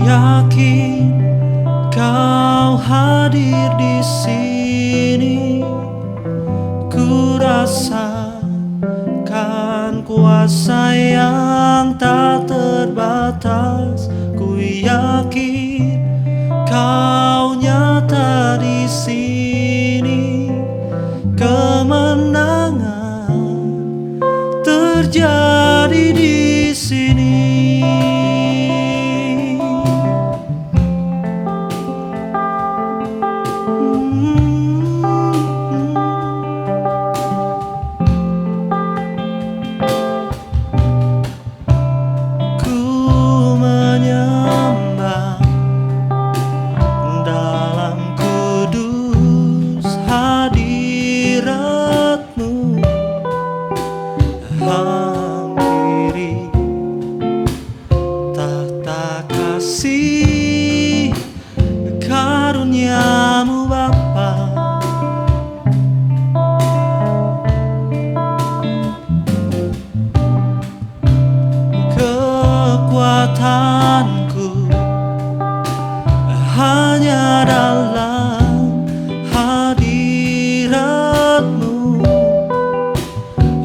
yakin Kau hadir di sini. Ku rasakan kuasa yang tak terbatas. Ku yakin Kau nyata di sini. Kemenangan terjadi di sini. Karuniamu Bapa, kekuatanku hanya dalam hadirat-Mu,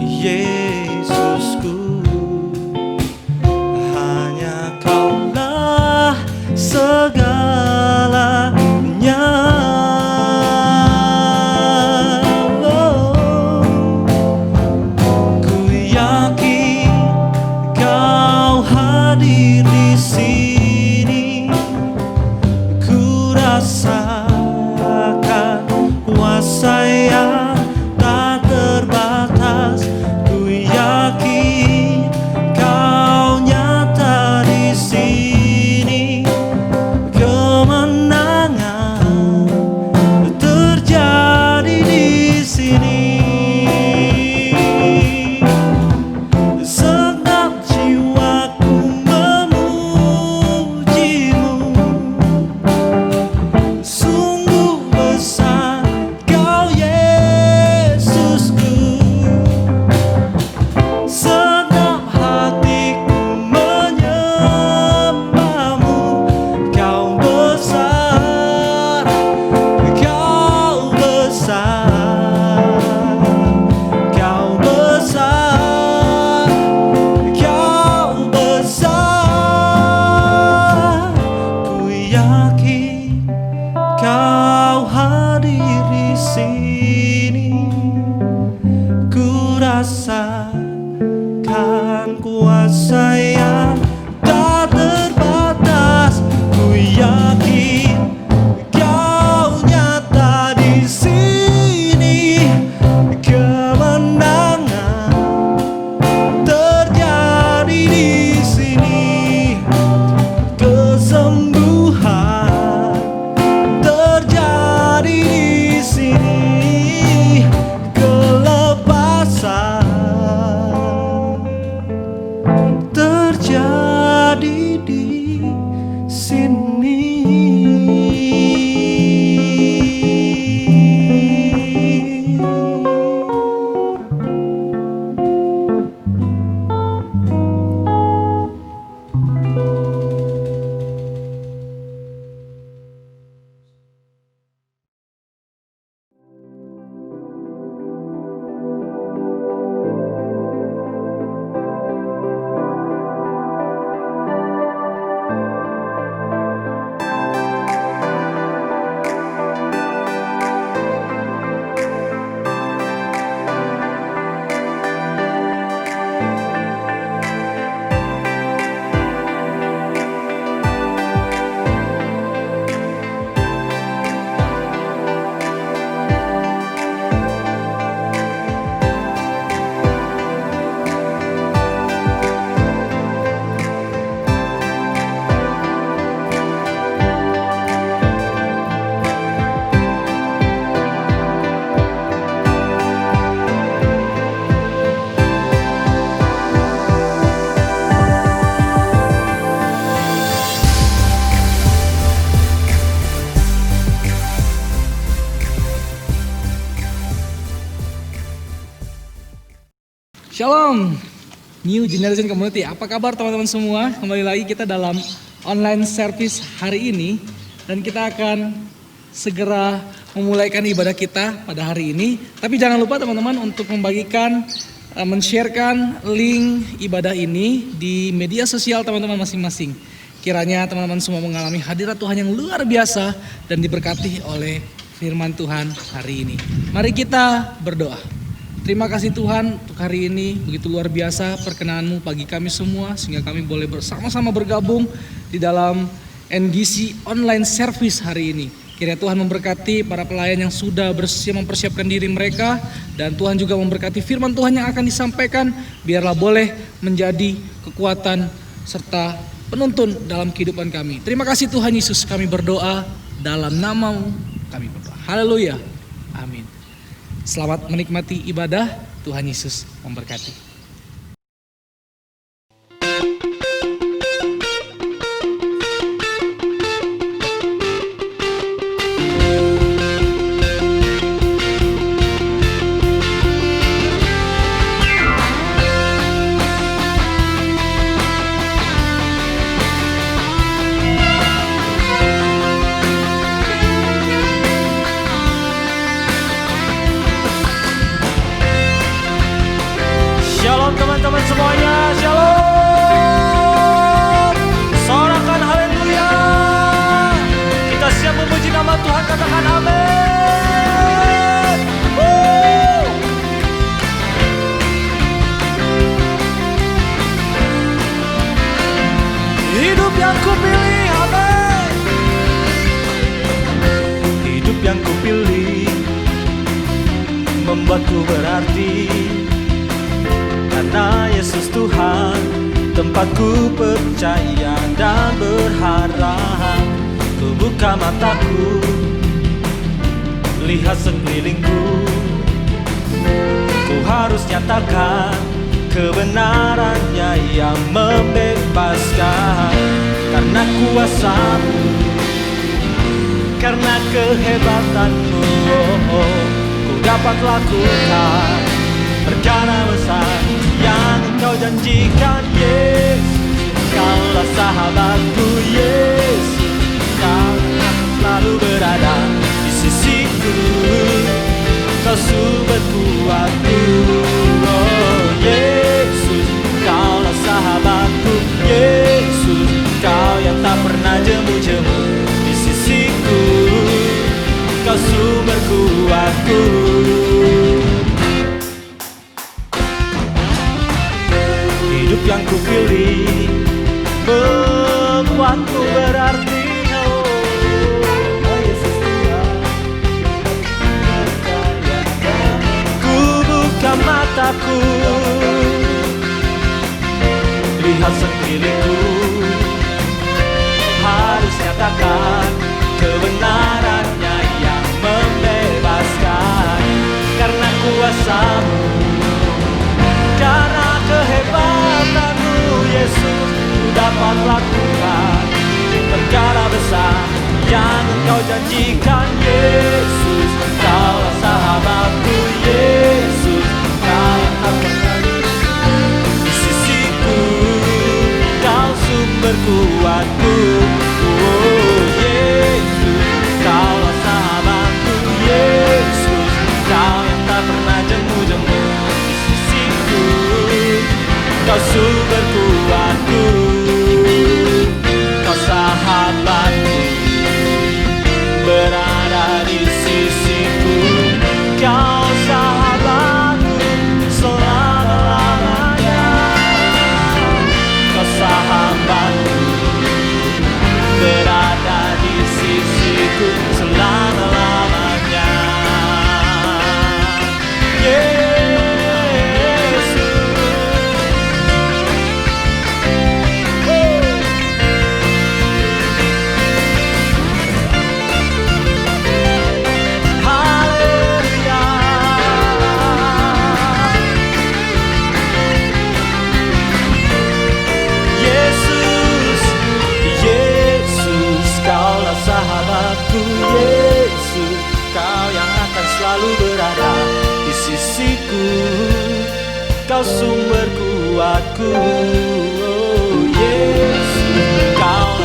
Yesusku. Hanya Kaulah segalanya. Ku yakin Kau hadir di sini. Ku rasakan kuasa yang tak terbatas. Ku yakin Kau nyata di sini. Kemenangan terjadi di sini. Segenap jiwaku memuji-Mu. Sungguh besar Kau Yesusku. Segenap hatiku menyembah-Mu. Kau besar, Kau besar, Kau besar, Kau besar. Ku yakin Kau hadir di sini. Ku rasakan kuasa yang tak terbatas. Ku yakin Kau nyata di sini. Kemenangan terjadi di sini. Kesembuhan terjadi di sini. Kelepasan terjadi di sini. Shalom, New Generation Community. Apa kabar teman-teman semua? Kembali lagi kita dalam online service hari ini dan kita akan segera memulaikan ibadah kita pada hari ini. Tapi jangan lupa teman-teman untuk membagikan, men-sharekan link ibadah ini di media sosial teman-teman masing-masing. Kiranya teman-teman semua mengalami hadirat Tuhan yang luar biasa dan diberkati oleh firman Tuhan hari ini. Mari kita berdoa. Terima kasih Tuhan untuk hari ini, begitu luar biasa perkenan-Mu bagi kami semua sehingga kami boleh bersama-sama bergabung di dalam NGC online service hari ini. Kiranya Tuhan memberkati para pelayan yang sudah bersiap mempersiapkan diri mereka, dan Tuhan juga memberkati firman Tuhan yang akan disampaikan, biarlah boleh menjadi kekuatan serta penuntun dalam kehidupan kami. Terima kasih Tuhan Yesus, kami berdoa dalam nama-Mu, kami berdoa. Haleluya. Amin. Selamat menikmati ibadah. Tuhan Yesus memberkati. Shalom teman-teman semuanya, shalom. Sorakan haleluya. Kita siap memuji nama Tuhan, katakan amin. Hidup yang kupilih, amin. Hidup yang kupilih membuatku berarti, karena Yesus Tuhan tempatku percaya dan berharap. Ku buka mataku, lihat sekelilingku. Ku harus nyatakan kebenarannya yang membebaskan. Karena kuasa-Mu, karena kehebatan-Mu, ku dapat lakukan perkara besar yang Engkau janjikan. Yesus, Kaulah sahabatku. Yesus, Kau akan selalu berada di sisiku. Kau sumberku, aku. Oh Yesus, Kaulah sahabatku. Yesus, Kau yang tak pernah jemu-jemu di sisiku. Kau sumberku, aku. Hidup yang kupilih membuatku berarti. Oh Yesus Tuhan, ku buka mataku, lihat sekelilingku. Harus nyatakan kebenarannya yang membebaskan. Karena kuasa-Mu, karena kehebatan-Mu, Yesus, ku dapat lakukan perkara besar yang Engkau janjikan. Yesus, Kaulah sahabatku. Yesus, Kau yang tak pernah di sisiku. Kau sumber kuatku. Oh Yesus, Kaulah sahabatku. Yesus, Kau yang tak pernah jemu-jemu di sisiku. Kau sumber kuatku, Kau sahabatku, berada di sisiku. Kau sahabatku selama-lamanya. Kau sahabatku, berada di sisiku selama-lamanya. sahabatku Yesus, Kau yang akan selalu berada di sisiku, Kau sumber kuatku, oh Yesus, Kau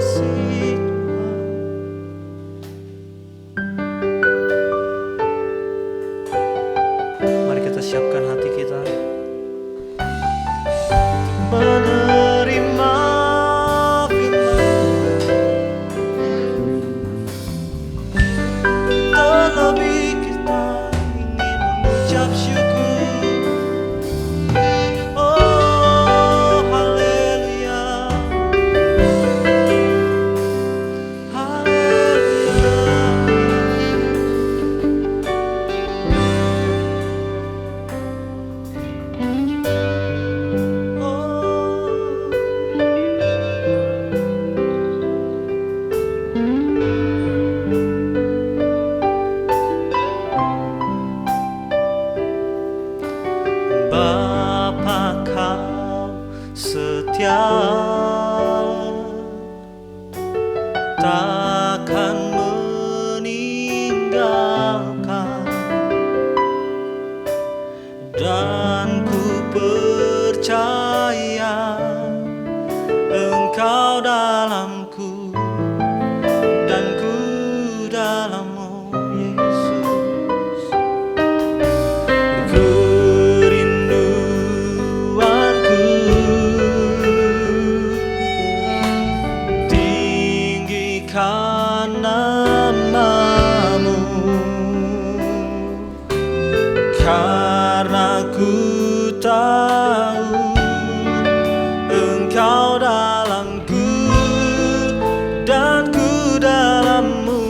kasih Tuhan. Mari kita siapkan hati kita menerima firman. Terlebih kita ingin mengucap syukur. Oh haleluya, Bapa kau setia, takkan meninggalkan, dan ku percaya Engkau dalamku dan ku dalammu Yesus. Kerinduanku tinggikan namamu, karena ku tahu Engkau dalamku dan ku dalammu.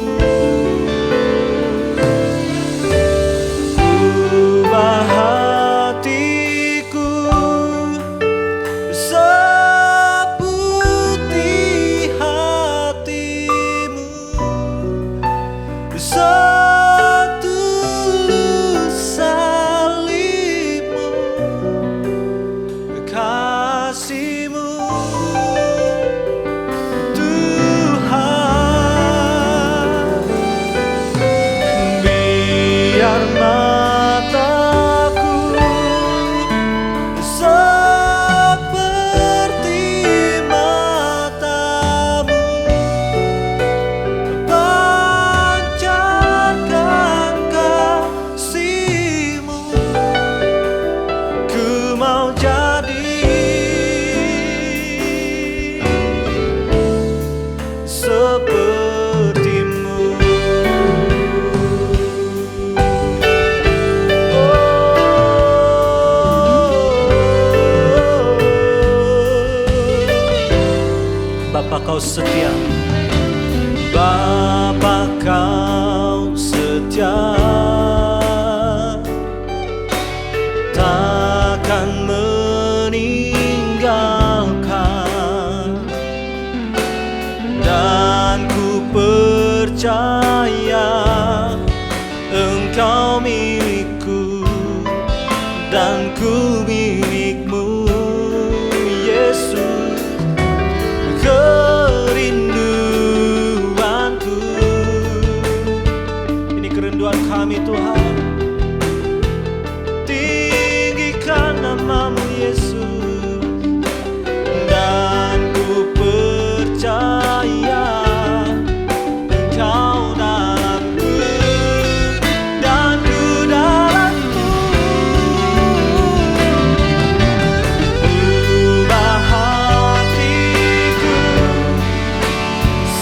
Ubah hatiku seputih hatimu, setulus salibmu, kasihmu Tuhan. Biar mataku seperti matamu, pancarkan kasihmu. Ku mau jadi sepertimu. Bapa kau setia, Bapa kau setia, takkan meninggalkan, dan ku percaya Engkau milikku dan ku milikmu Yesus. Kerinduanku, ini kerinduan kami Tuhan, tinggikan namamu Yesus, dan ku percaya Engkau dalamku dan ku dalammu. Ubah hatiku setulus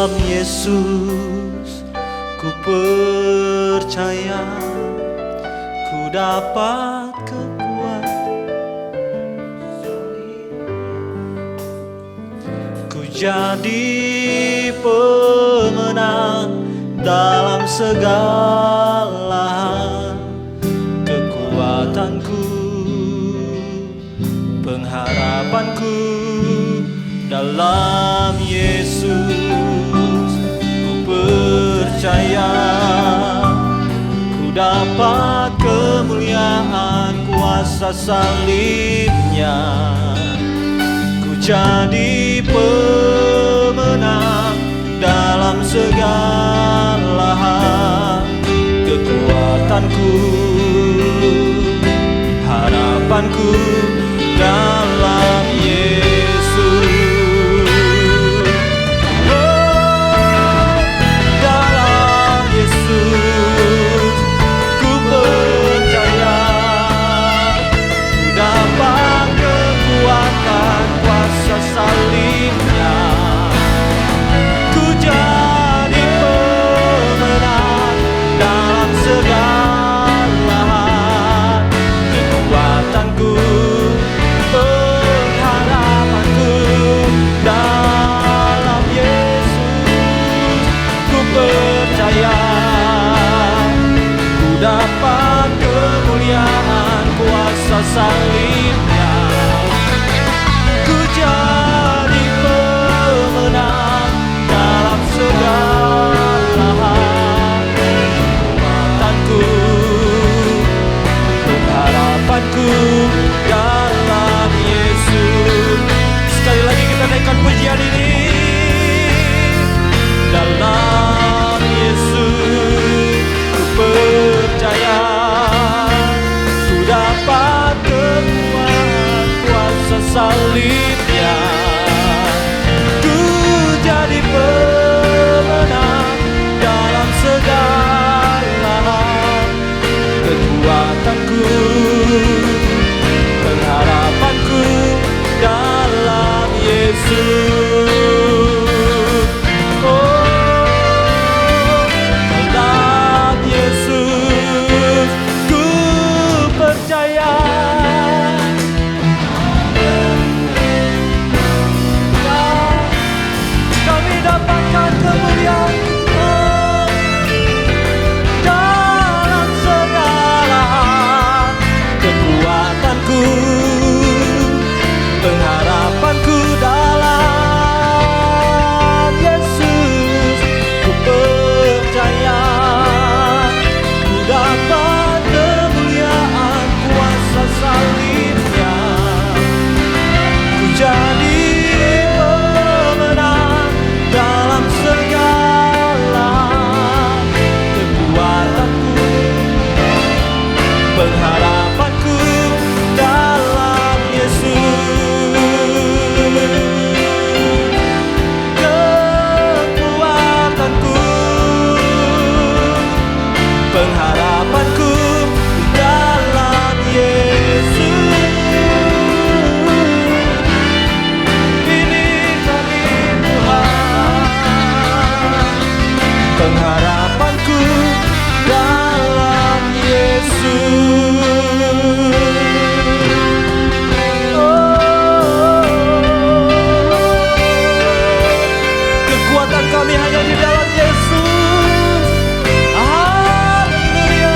dalam Yesus ku percaya, ku dapat kekuatan, ku jadi pemenang dalam segala hal. Kekuatanku, pengharapanku dalam Yesus, ku percaya, ku dapat kemuliaan kuasa salibnya, ku jadi pemenang dalam segala hal. Kekuatanku, harapanku dalam Yesus. Oh, dalam Yesus ku percaya, ku dapat kekuatan kuasa salibnya, ku jadi pemenang dalam segala hal. Kekuatanku, pengharapanku dalam Yesus, ku percaya, ku dapat kemuliaan kuasa salibnya, ku jadi pemenang dalam segala hal. Kekuatanku, pengharapanku dalam Yesus. Sekali lagi kita naikkan pujian ini. Dalam Yesus ku percaya, ku dapat kekuatan kuasa salibnya, ku jadi pemenang dalam segala hal. Kekuatanku, pengharapanku dalam Yesus. Oh, dalam Yesus ku percaya, kami dapatkan kemuliaan dalam segala hal. Kekuatanku, pengharapanku dalam Yesus, ku percaya, ku dapat kemuliaan kuasa salibnya, ku jadi pemenang dalam segala hal. Kekuatanku, pengharapanku dalam Yesus, kekuatanku, pengharapanku dalam Yesus. Ini kami Tuhan, pengharapanku dalam Yesus. Oh, kekuatan kami hanya di dalam Yesus. Haleluya.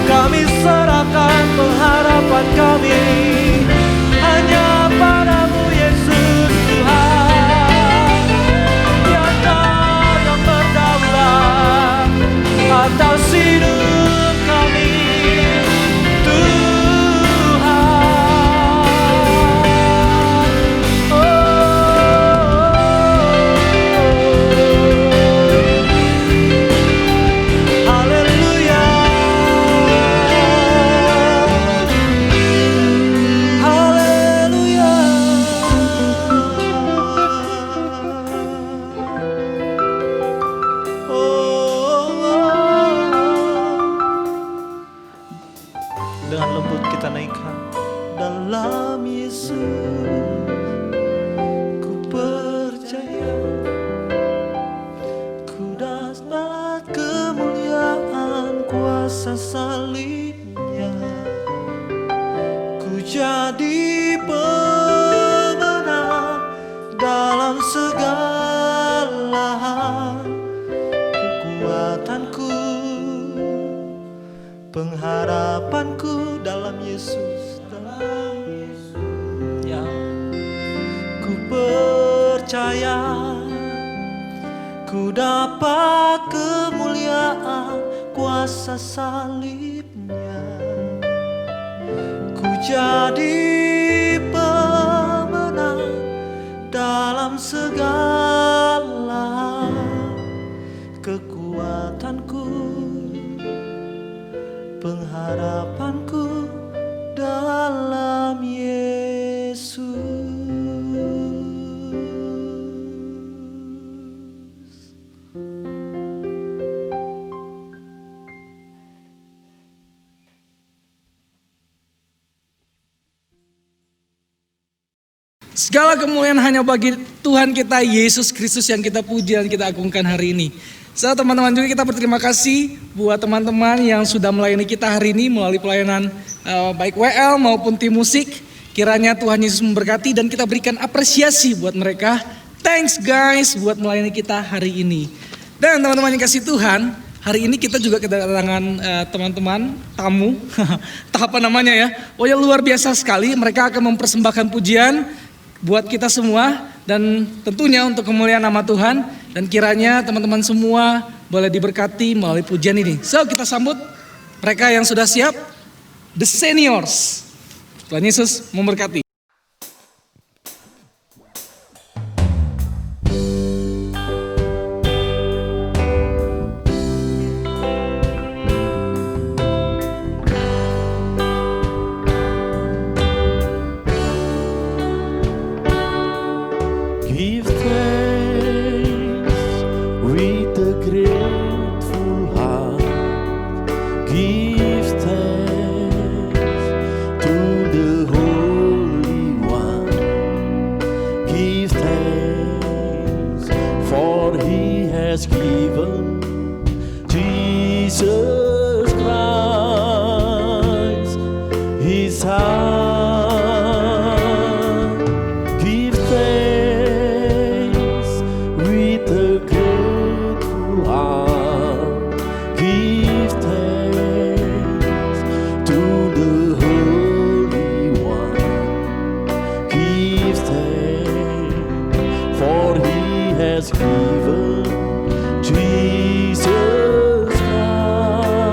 Kami serahkan pengharapan kami hanya padamu Yesus Tuhan. Tiada yang berdaya kuasa salibnya, ku jadi pemenang dalam segala hal. Kekuatanku, pengharapanku dalam Yesus, ya. Ku percaya ku dapat kemuliaan kuasa salibnya, ku jadi pemenang dalam segala hal. Kekuatanku, pengharapanku dalam Yesus. Segala kemuliaan hanya bagi Tuhan kita Yesus Kristus yang kita puji dan kita agungkan hari ini. So, teman-teman juga kita berterima kasih buat teman-teman yang sudah melayani kita hari ini melalui pelayanan baik WL maupun tim musik. Kiranya Tuhan Yesus memberkati dan kita berikan apresiasi buat mereka. Thanks guys buat melayani kita hari ini. Dan teman-teman yang kasih Tuhan, hari ini kita juga kedatangan teman-teman tamu. Apa namanya ya? Oh ya, luar biasa sekali. Mereka akan mempersembahkan pujian buat kita semua dan tentunya untuk kemuliaan nama Tuhan. Dan kiranya teman-teman semua boleh diberkati melalui pujian ini. So, kita sambut mereka yang sudah siap, The Seniors. Tuhan Yesus memberkati. Give thanks with a grateful heart. Give thanks to the Holy One. Give thanks for He has given Jesus Christ, His Son. Give thanks with a grateful heart. Give thanks to the Holy One. Give thanks for He has given Jesus Christ,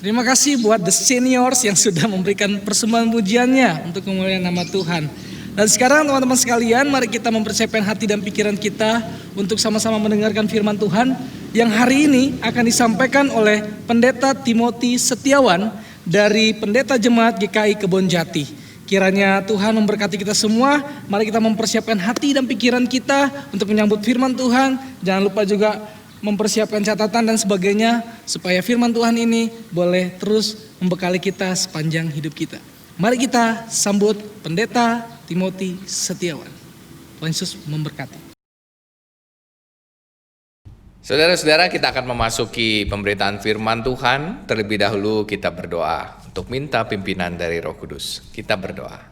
Terima kasih buat the seniors yang sudah memberikan persembahan pujiannya untuk kemuliaan nama Tuhan. Dan sekarang teman-teman sekalian, mari kita mempersiapkan hati dan pikiran kita untuk sama-sama mendengarkan firman Tuhan yang hari ini akan disampaikan oleh Pendeta Timothy Setiawan dari Pendeta Jemaat GKI Kebonjati. Kiranya Tuhan memberkati kita semua. Mari kita mempersiapkan hati dan pikiran kita untuk menyambut firman Tuhan. Jangan lupa juga mempersiapkan catatan dan sebagainya supaya firman Tuhan ini boleh terus membekali kita sepanjang hidup kita. Mari kita sambut Pendeta Timothy Setiawan. Tuhan Yesus memberkati. Saudara-saudara, kita akan memasuki pemberitaan firman Tuhan. Terlebih dahulu kita berdoa untuk minta pimpinan dari Roh Kudus. Kita berdoa.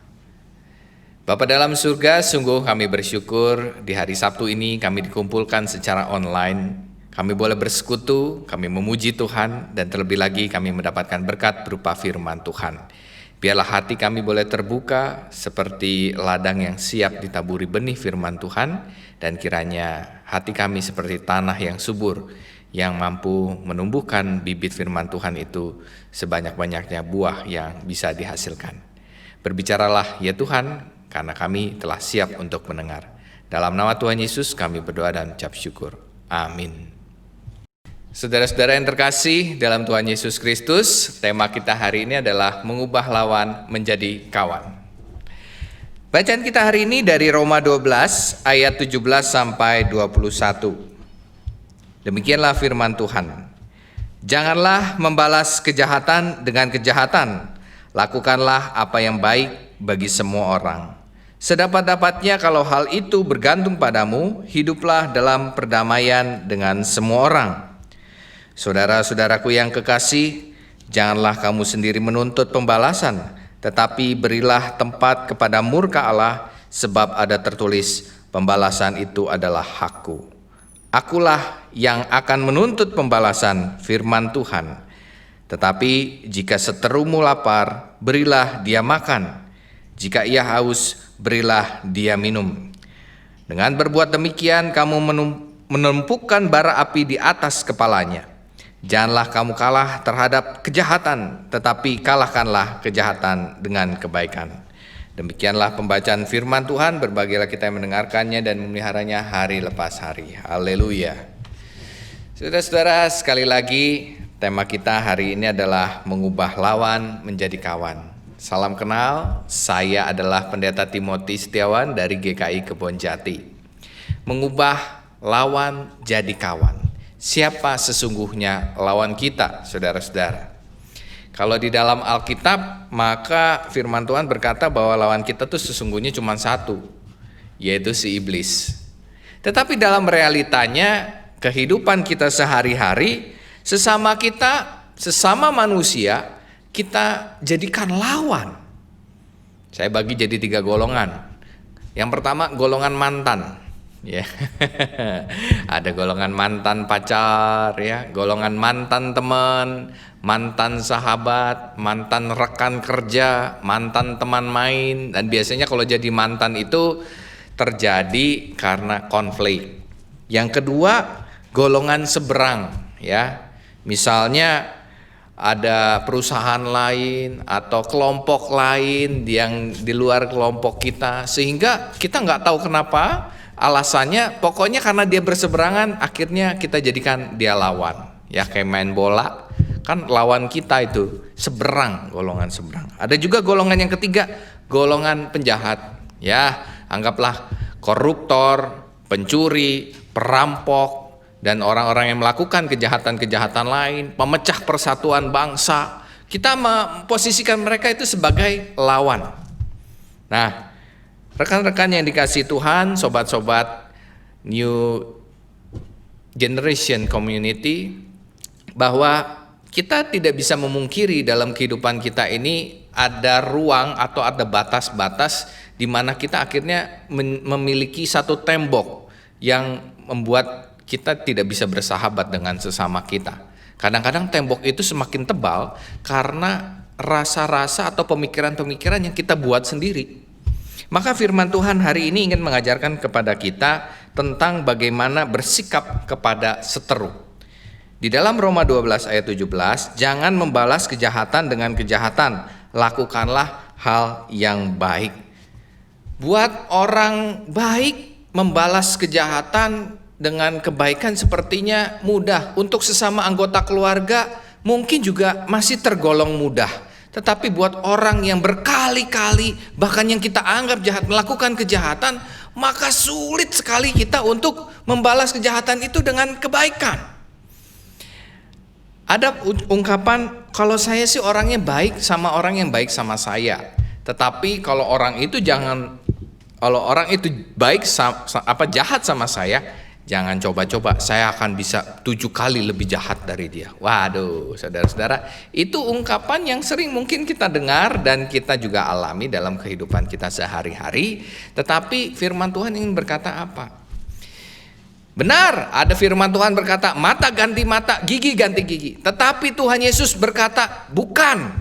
Bapa dalam surga, sungguh kami bersyukur di hari Sabtu ini kami dikumpulkan secara online. Kami boleh bersekutu, kami memuji Tuhan, dan terlebih lagi kami mendapatkan berkat berupa firman Tuhan. Biarlah hati kami boleh terbuka seperti ladang yang siap ditaburi benih firman Tuhan, dan kiranya hati kami seperti tanah yang subur, yang mampu menumbuhkan bibit firman Tuhan itu sebanyak-banyaknya buah yang bisa dihasilkan. Berbicaralah ya Tuhan, karena kami telah siap untuk mendengar. Dalam nama Tuhan Yesus kami berdoa dan ucap syukur. Amin. Saudara-saudara yang terkasih dalam Tuhan Yesus Kristus, tema kita hari ini adalah mengubah lawan menjadi kawan. Bacaan kita hari ini dari Roma 12 ayat 17 sampai 21. Demikianlah firman Tuhan. Janganlah membalas kejahatan dengan kejahatan. Lakukanlah apa yang baik bagi semua orang. Sedapat-dapatnya kalau hal itu bergantung padamu, hiduplah dalam perdamaian dengan semua orang. Saudara-saudaraku yang kekasih, janganlah kamu sendiri menuntut pembalasan, tetapi berilah tempat kepada murka Allah, sebab ada tertulis, pembalasan itu adalah hakku. Akulah yang akan menuntut pembalasan, firman Tuhan. Tetapi jika seterumu lapar, berilah dia makan. Jika ia haus, berilah dia minum. Dengan berbuat demikian, kamu menumpukan bara api di atas kepalanya. Janganlah kamu kalah terhadap kejahatan, tetapi kalahkanlah kejahatan dengan kebaikan. Demikianlah pembacaan firman Tuhan. Berbahagialah kita yang mendengarkannya dan memeliharanya hari lepas hari. Haleluya. Saudara-saudara, sekali lagi tema kita hari ini adalah mengubah lawan menjadi kawan. Salam kenal, saya adalah Pendeta Timothy Setiawan dari GKI Kebonjati. Mengubah lawan jadi kawan. Siapa sesungguhnya lawan kita, saudara-saudara? Kalau di dalam Alkitab, maka firman Tuhan berkata bahwa lawan kita tuh sesungguhnya cuma satu, yaitu si iblis. Tetapi dalam realitanya, kehidupan kita sehari-hari, sesama manusia, kita jadikan lawan. Saya bagi jadi 3 golongan. Yang pertama, golongan mantan. Ya, ada golongan mantan pacar, ya, golongan mantan teman, mantan sahabat, mantan rekan kerja, mantan teman main, dan biasanya kalau jadi mantan itu terjadi karena konflik. Yang kedua, golongan seberang, ya, misalnya ada perusahaan lain atau kelompok lain yang di luar kelompok kita, sehingga kita nggak tahu kenapa. Alasannya pokoknya karena dia berseberangan, akhirnya kita jadikan dia lawan. Ya, kayak main bola, kan lawan kita itu seberang, golongan seberang. Ada juga golongan yang ketiga, golongan penjahat. Ya, anggaplah koruptor, pencuri, perampok, dan orang-orang yang melakukan kejahatan-kejahatan lain, pemecah persatuan bangsa. Kita memposisikan mereka itu sebagai lawan. Nah, rekan-rekan yang dikasihi Tuhan, sobat-sobat New Generation Community, bahwa kita tidak bisa memungkiri dalam kehidupan kita ini ada ruang atau ada batas-batas di mana kita akhirnya memiliki satu tembok yang membuat kita tidak bisa bersahabat dengan sesama kita. Kadang-kadang tembok itu semakin tebal karena rasa-rasa atau pemikiran-pemikiran yang kita buat sendiri. Maka firman Tuhan hari ini ingin mengajarkan kepada kita tentang bagaimana bersikap kepada seteru. Di dalam Roma 12 ayat 17, jangan membalas kejahatan dengan kejahatan, lakukanlah hal yang baik. Buat orang baik, membalas kejahatan dengan kebaikan sepertinya mudah. Untuk sesama anggota keluarga mungkin juga masih tergolong mudah. Tetapi buat orang yang berkali-kali, bahkan yang kita anggap jahat, melakukan kejahatan, maka sulit sekali kita untuk membalas kejahatan itu dengan kebaikan. Ada ungkapan, kalau saya sih orangnya baik sama orang yang baik sama saya. Tetapi kalau orang itu baik jahat sama saya, jangan coba-coba, saya akan bisa 7 kali lebih jahat dari dia. Waduh, saudara-saudara, itu ungkapan yang sering mungkin kita dengar dan kita juga alami dalam kehidupan kita sehari-hari. Tetapi firman Tuhan ingin berkata apa? Benar, ada firman Tuhan berkata, mata ganti mata, gigi ganti gigi. Tetapi Tuhan Yesus berkata, bukan.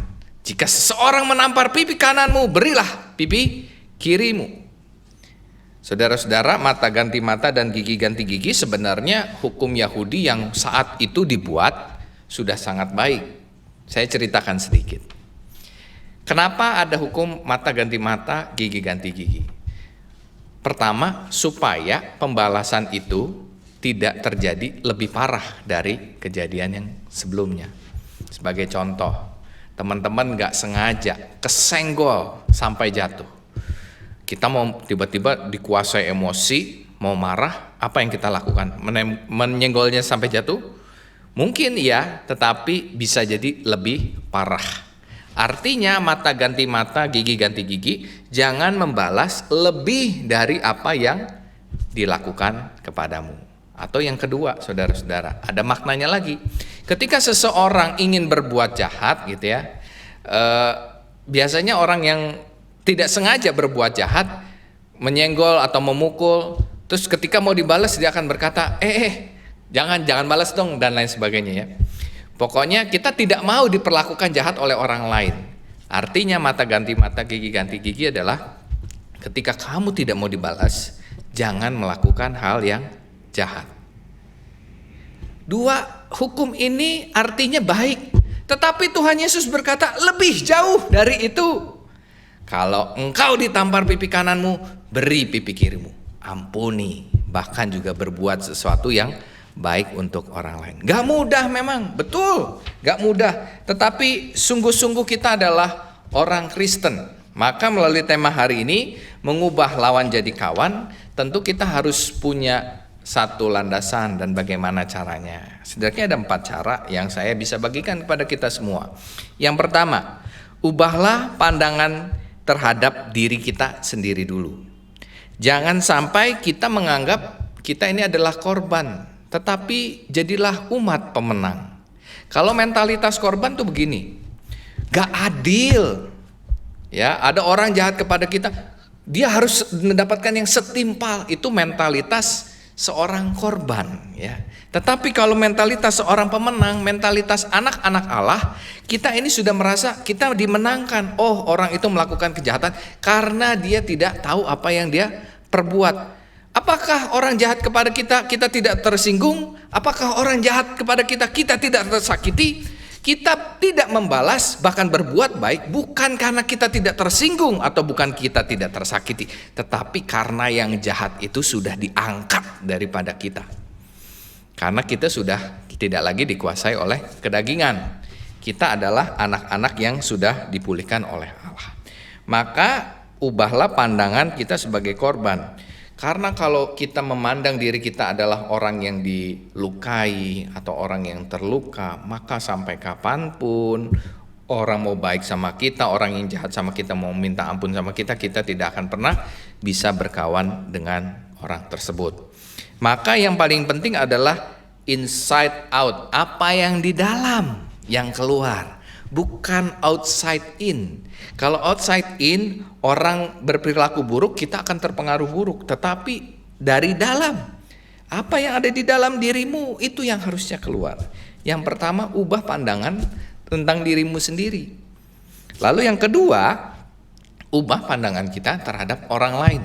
Jika seseorang menampar pipi kananmu, berilah pipi kirimu. Saudara-saudara, mata ganti mata dan gigi ganti gigi sebenarnya hukum Yahudi yang saat itu dibuat sudah sangat baik. Saya ceritakan sedikit. Kenapa ada hukum mata ganti mata, gigi ganti gigi? Pertama, supaya pembalasan itu tidak terjadi lebih parah dari kejadian yang sebelumnya. Sebagai contoh, teman-teman gak sengaja kesenggol sampai jatuh. Kita mau tiba-tiba dikuasai emosi, mau marah, apa yang kita lakukan? Menyenggolnya sampai jatuh? Mungkin ya, tetapi bisa jadi lebih parah. Artinya mata ganti mata, gigi ganti gigi, jangan membalas lebih dari apa yang dilakukan kepadamu. Atau yang kedua, saudara-saudara, ada maknanya lagi. Ketika seseorang ingin berbuat jahat gitu ya, biasanya orang yang tidak sengaja berbuat jahat, menyenggol atau memukul, terus ketika mau dibalas dia akan berkata, jangan balas dong, dan lain sebagainya ya. Pokoknya kita tidak mau diperlakukan jahat oleh orang lain. Artinya mata ganti mata, gigi ganti gigi adalah ketika kamu tidak mau dibalas, jangan melakukan hal yang jahat. 2, hukum ini artinya baik. Tetapi Tuhan Yesus berkata lebih jauh dari itu. Kalau engkau ditampar pipi kananmu, beri pipi kirimu. Ampuni, bahkan juga berbuat sesuatu yang baik untuk orang lain. Gak mudah memang, betul, gak mudah. Tetapi sungguh-sungguh kita adalah orang Kristen. Maka melalui tema hari ini, mengubah lawan jadi kawan, tentu kita harus punya satu landasan dan bagaimana caranya. Setidaknya ada 4 cara yang saya bisa bagikan kepada kita semua. Yang pertama, ubahlah pandangan terhadap diri kita sendiri dulu. Jangan sampai kita menganggap kita ini adalah korban, tetapi jadilah umat pemenang. Kalau mentalitas korban tuh begini, gak adil. Ya, ada orang jahat kepada kita, dia harus mendapatkan yang setimpal. Itu mentalitas seorang korban ya. Tetapi kalau mentalitas seorang pemenang, mentalitas anak-anak Allah, kita ini sudah merasa kita dimenangkan. Oh, orang itu melakukan kejahatan karena dia tidak tahu apa yang dia perbuat. Apakah orang jahat kepada kita, kita tidak tersinggung? Apakah orang jahat kepada kita, kita tidak tersakiti? Kita tidak membalas, bahkan berbuat baik, bukan karena kita tidak tersinggung atau bukan kita tidak tersakiti, tetapi karena yang jahat itu sudah diangkat daripada kita. Karena kita sudah tidak lagi dikuasai oleh kedagingan. Kita adalah anak-anak yang sudah dipulihkan oleh Allah. Maka ubahlah pandangan kita sebagai korban. Karena kalau kita memandang diri kita adalah orang yang dilukai atau orang yang terluka, maka sampai kapanpun orang mau baik sama kita, orang yang jahat sama kita mau minta ampun sama kita, kita tidak akan pernah bisa berkawan dengan orang tersebut. Maka yang paling penting adalah inside out, apa yang di dalam yang keluar, bukan outside in. Kalau outside in, orang berperilaku buruk, kita akan terpengaruh buruk. Tetapi dari dalam, apa yang ada di dalam dirimu, itu yang harusnya keluar. Yang pertama, ubah pandangan tentang dirimu sendiri. Lalu yang kedua, ubah pandangan kita terhadap orang lain.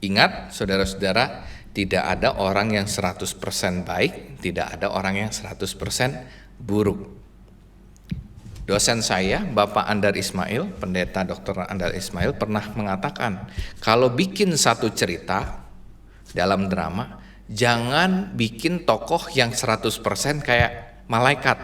Ingat, saudara-saudara, Tidak ada orang yang 100% baik, tidak ada orang yang 100% buruk. Dosen saya, Bapak Andar Ismail, Pendeta Dr. Andar Ismail pernah mengatakan, kalau bikin satu cerita dalam drama, jangan bikin tokoh yang 100% kayak malaikat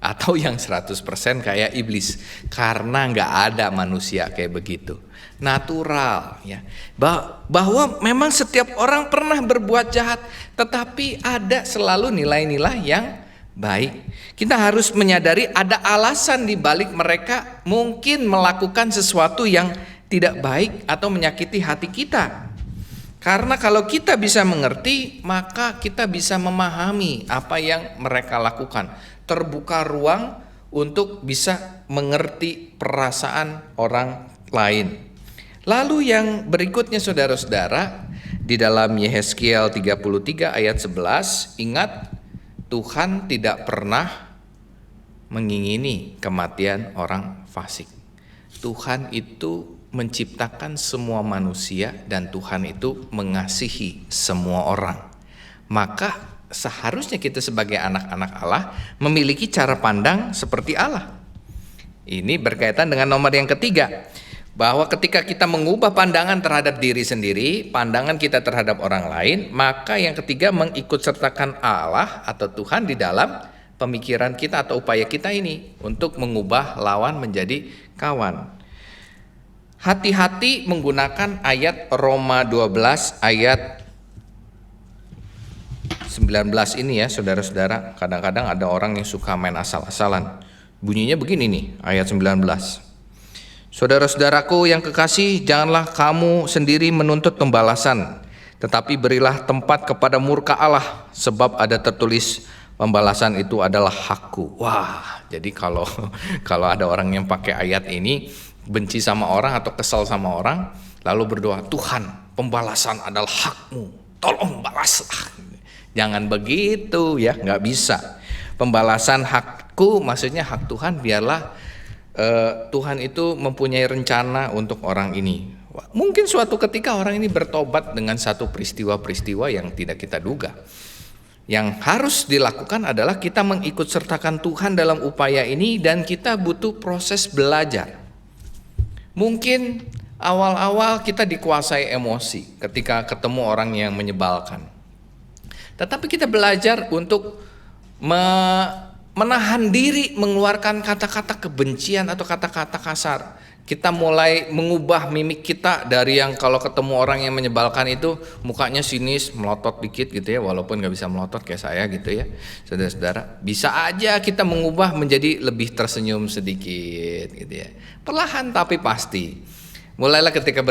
atau yang 100% kayak iblis, karena nggak ada manusia kayak begitu. Natural ya, bahwa memang setiap orang pernah berbuat jahat, tetapi ada selalu nilai-nilai yang baik. Kita harus menyadari ada alasan di balik mereka mungkin melakukan sesuatu yang tidak baik atau menyakiti hati kita. Karena kalau kita bisa mengerti, maka kita bisa memahami apa yang mereka lakukan. Terbuka ruang untuk bisa mengerti perasaan orang lain. Lalu yang berikutnya saudara-saudara, di dalam Yehezkiel 33 ayat 11, ingat Tuhan tidak pernah mengingini kematian orang fasik. Tuhan itu menciptakan semua manusia dan Tuhan itu mengasihi semua orang. Maka seharusnya kita sebagai anak-anak Allah memiliki cara pandang seperti Allah. Ini berkaitan dengan nomor yang ketiga, bahwa ketika kita mengubah pandangan terhadap diri sendiri, pandangan kita terhadap orang lain, maka yang ketiga mengikutsertakan Allah atau Tuhan di dalam pemikiran kita atau upaya kita ini untuk mengubah lawan menjadi kawan. Hati-hati menggunakan ayat Roma 12 ayat 19 ini ya saudara-saudara. Kadang-kadang ada orang yang suka main asal-asalan. Bunyinya begini nih, ayat 19. Saudara-saudaraku yang kekasih, janganlah kamu sendiri menuntut pembalasan, tetapi berilah tempat kepada murka Allah, sebab ada tertulis, pembalasan itu adalah hakku. Wah, jadi kalau ada orang yang pakai ayat ini benci sama orang atau kesal sama orang, lalu berdoa, Tuhan, pembalasan adalah hakmu, tolong balaslah. Jangan begitu ya, nggak bisa. Pembalasan hakku maksudnya hak Tuhan, biarlah Tuhan itu mempunyai rencana untuk orang ini. Mungkin suatu ketika orang ini bertobat dengan satu peristiwa-peristiwa yang tidak kita duga. Yang harus dilakukan adalah kita mengikutsertakan Tuhan dalam upaya ini, dan kita butuh proses belajar. Mungkin awal-awal kita dikuasai emosi ketika ketemu orang yang menyebalkan. Tetapi kita belajar untuk menahan diri mengeluarkan kata-kata kebencian atau kata-kata kasar. Kita mulai mengubah mimik kita dari yang kalau ketemu orang yang menyebalkan itu mukanya sinis, melotot dikit gitu ya, walaupun gak bisa melotot kayak saya gitu ya. Saudara-saudara, bisa aja kita mengubah menjadi lebih tersenyum sedikit gitu ya. Perlahan tapi pasti. Mulailah ketika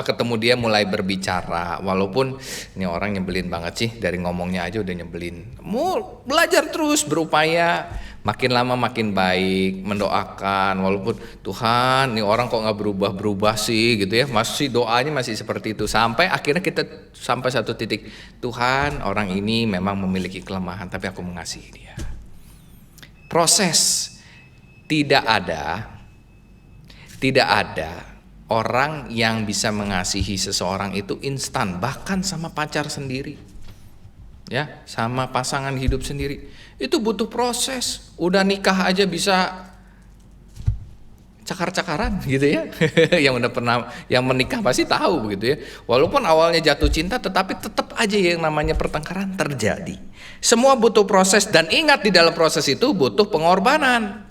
ketemu dia mulai berbicara, walaupun ini orang nyebelin banget sih, dari ngomongnya aja udah nyebelin. Belajar terus, berupaya, makin lama makin baik, mendoakan, walaupun Tuhan, ini orang kok nggak berubah-berubah sih gitu ya, masih doanya masih seperti itu, sampai akhirnya kita sampai satu titik, Tuhan, orang ini memang memiliki kelemahan, tapi aku mengasihi dia. Proses, tidak ada orang yang bisa mengasihi seseorang itu instan, bahkan sama pacar sendiri, ya, sama pasangan hidup sendiri, itu butuh proses. Udah nikah aja bisa cakar-cakaran gitu ya. Yang udah pernah, yang menikah pasti tahu begitu ya. Walaupun awalnya jatuh cinta, tetapi tetap aja yang namanya pertengkaran terjadi. Semua butuh proses, dan ingat di dalam proses itu butuh pengorbanan.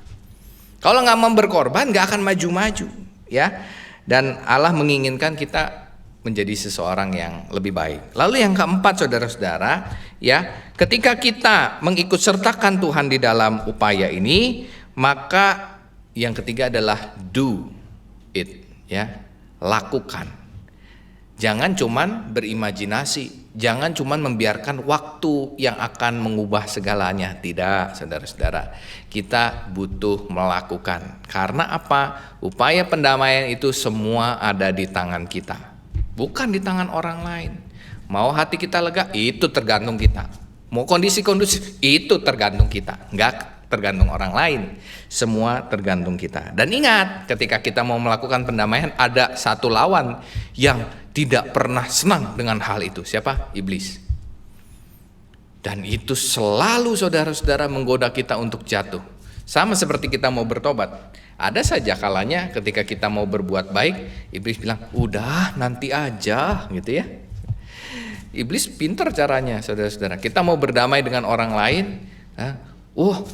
Kalau nggak mau berkorban, nggak akan maju-maju, ya. Dan Allah menginginkan kita menjadi seseorang yang lebih baik. Lalu yang keempat, saudara-saudara, ya, ketika kita mengikutsertakan Tuhan di dalam upaya ini, maka yang ketiga adalah do it, ya, lakukan. Jangan cuman berimajinasi, jangan cuman membiarkan waktu yang akan mengubah segalanya. Tidak, saudara-saudara. Kita butuh melakukan. Karena apa? Upaya pendamaian itu semua ada di tangan kita, bukan di tangan orang lain. Mau hati kita lega, itu tergantung kita. Mau kondisi kondusif, itu tergantung kita. tergantung orang lain, semua tergantung kita. Dan ingat, ketika kita mau melakukan pendamaian, ada satu lawan yang tidak pernah senang dengan hal itu. Siapa? Iblis. Dan itu selalu saudara-saudara menggoda kita untuk jatuh. Sama seperti kita mau bertobat. Ada saja kalanya ketika kita mau berbuat baik, iblis bilang, udah nanti aja gitu ya. Iblis pintar caranya saudara-saudara. Kita mau berdamai dengan orang lain,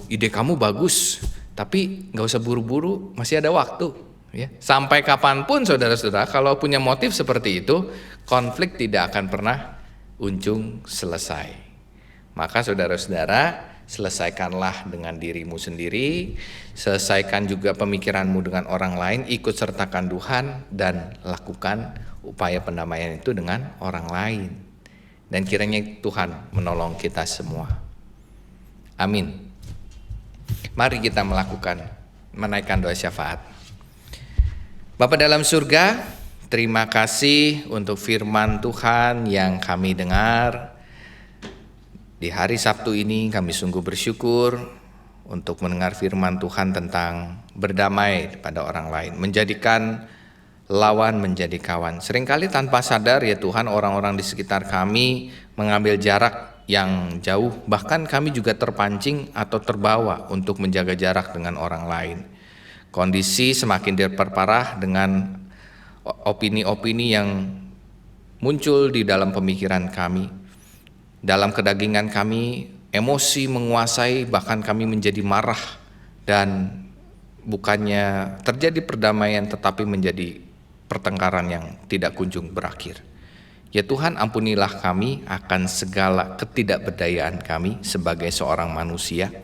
ide kamu bagus, tapi gak usah buru-buru, masih ada waktu ya. Sampai kapanpun saudara-saudara, kalau punya motif seperti itu, konflik tidak akan pernah ujung selesai. Maka saudara-saudara, selesaikanlah dengan dirimu sendiri, selesaikan juga pemikiranmu dengan orang lain, ikut sertakan Tuhan, dan lakukan upaya pendamaian itu dengan orang lain. Dan kiranya Tuhan menolong kita semua. Amin. Mari kita menaikkan doa syafaat. Bapa dalam surga, terima kasih untuk firman Tuhan yang kami dengar. Di hari Sabtu ini kami sungguh bersyukur untuk mendengar firman Tuhan tentang berdamai pada orang lain, menjadikan lawan menjadi kawan. Seringkali tanpa sadar ya Tuhan, orang-orang di sekitar kami mengambil jarak yang jauh, bahkan kami juga terpancing atau terbawa untuk menjaga jarak dengan orang lain. Kondisi semakin diperparah dengan opini-opini yang muncul di dalam pemikiran kami. Dalam kedagingan kami, emosi menguasai, bahkan kami menjadi marah, dan bukannya terjadi perdamaian tetapi menjadi pertengkaran yang tidak kunjung berakhir. Ya Tuhan, ampunilah kami akan segala ketidakberdayaan kami sebagai seorang manusia.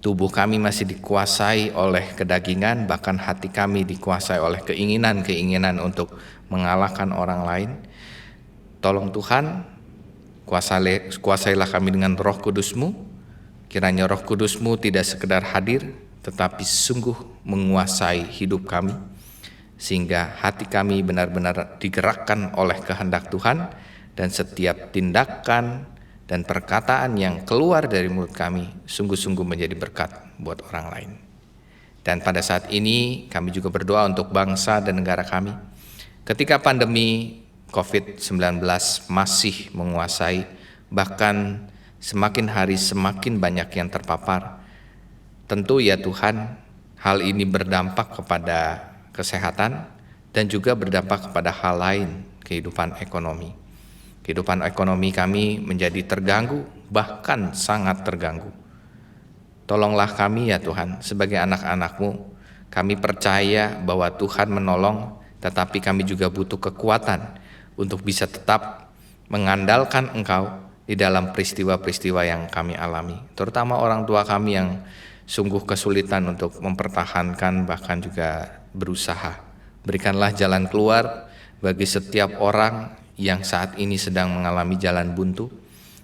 Tubuh kami masih dikuasai oleh kedagingan, bahkan hati kami dikuasai oleh keinginan-keinginan untuk mengalahkan orang lain. Tolong Tuhan, kuasailah kami dengan Roh Kudus-Mu. Kiranya Roh Kudus-Mu tidak sekedar hadir, tetapi sungguh menguasai hidup kami, sehingga hati kami benar-benar digerakkan oleh kehendak Tuhan, dan setiap tindakan dan perkataan yang keluar dari mulut kami sungguh-sungguh menjadi berkat buat orang lain. Dan pada saat ini kami juga berdoa untuk bangsa dan negara kami. Ketika pandemi COVID-19 masih menguasai, bahkan semakin hari semakin banyak yang terpapar, tentu ya Tuhan, hal ini berdampak kepada kesehatan dan juga berdampak kepada hal lain, kehidupan ekonomi. Kehidupan ekonomi kami menjadi terganggu, bahkan sangat terganggu. Tolonglah kami ya Tuhan, sebagai anak-anak-Mu. Kami percaya bahwa Tuhan menolong, tetapi kami juga butuh kekuatan untuk bisa tetap mengandalkan Engkau di dalam peristiwa-peristiwa yang kami alami. Terutama orang tua kami yang sungguh kesulitan untuk mempertahankan, bahkan juga berusaha. Berikanlah jalan keluar bagi setiap orang yang saat ini sedang mengalami jalan buntu.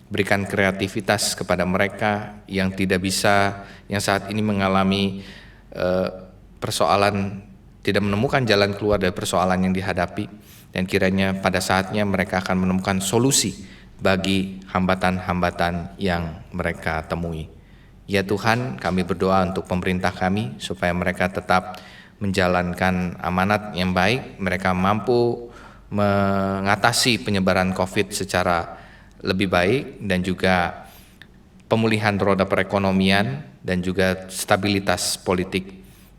Berikan kreativitas kepada mereka yang tidak bisa, yang saat ini mengalami persoalan, tidak menemukan jalan keluar dari persoalan yang dihadapi. Dan kiranya pada saatnya mereka akan menemukan solusi bagi hambatan-hambatan yang mereka temui. Ya Tuhan, kami berdoa untuk pemerintah kami supaya mereka tetap menjalankan amanat yang baik, mereka mampu mengatasi penyebaran COVID secara lebih baik, dan juga pemulihan roda perekonomian dan juga stabilitas politik.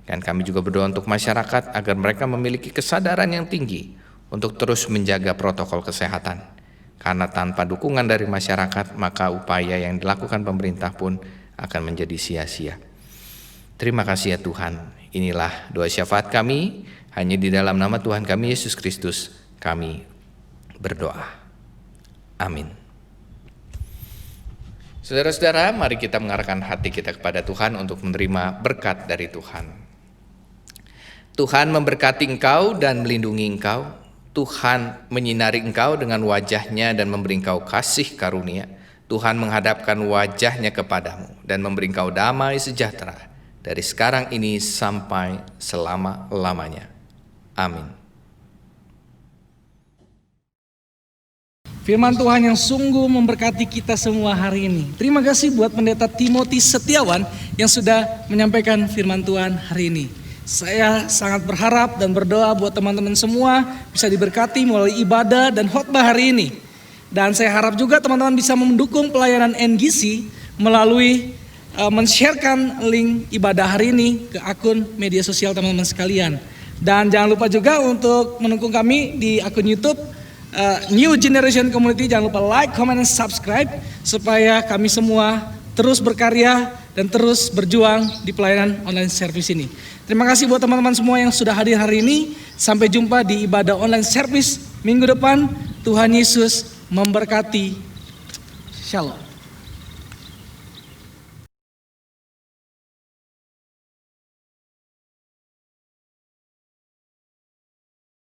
Dan kami juga berdoa untuk masyarakat agar mereka memiliki kesadaran yang tinggi untuk terus menjaga protokol kesehatan. Karena tanpa dukungan dari masyarakat, maka upaya yang dilakukan pemerintah pun akan menjadi sia-sia. Terima kasih ya Tuhan. Inilah doa syafaat kami, hanya di dalam nama Tuhan kami Yesus Kristus kami berdoa. Amin. Saudara-saudara, mari kita mengarahkan hati kita kepada Tuhan untuk menerima berkat dari Tuhan. Tuhan memberkati engkau dan melindungi engkau. Tuhan menyinari engkau dengan wajah-Nya dan memberi engkau kasih karunia. Tuhan menghadapkan wajah-Nya kepadamu dan memberi engkau damai sejahtera dari sekarang ini sampai selama-lamanya. Amin. firman Tuhan yang sungguh memberkati kita semua hari ini. Terima kasih buat Pendeta Timothy Setiawan yang sudah menyampaikan firman Tuhan hari ini. Saya sangat berharap dan berdoa buat teman-teman semua bisa diberkati melalui ibadah dan khotbah hari ini. Dan saya harap juga teman-teman bisa mendukung pelayanan NGC melalui men-sharekan link ibadah hari ini ke akun media sosial teman-teman sekalian. Dan jangan lupa juga untuk mendukung kami di akun YouTube New Generation Community. Jangan lupa like, comment, dan subscribe supaya kami semua terus berkarya dan terus berjuang di pelayanan online service ini. Terima kasih buat teman-teman semua yang sudah hadir hari ini. Sampai jumpa di ibadah online service minggu depan. Tuhan Yesus memberkati. Shalom.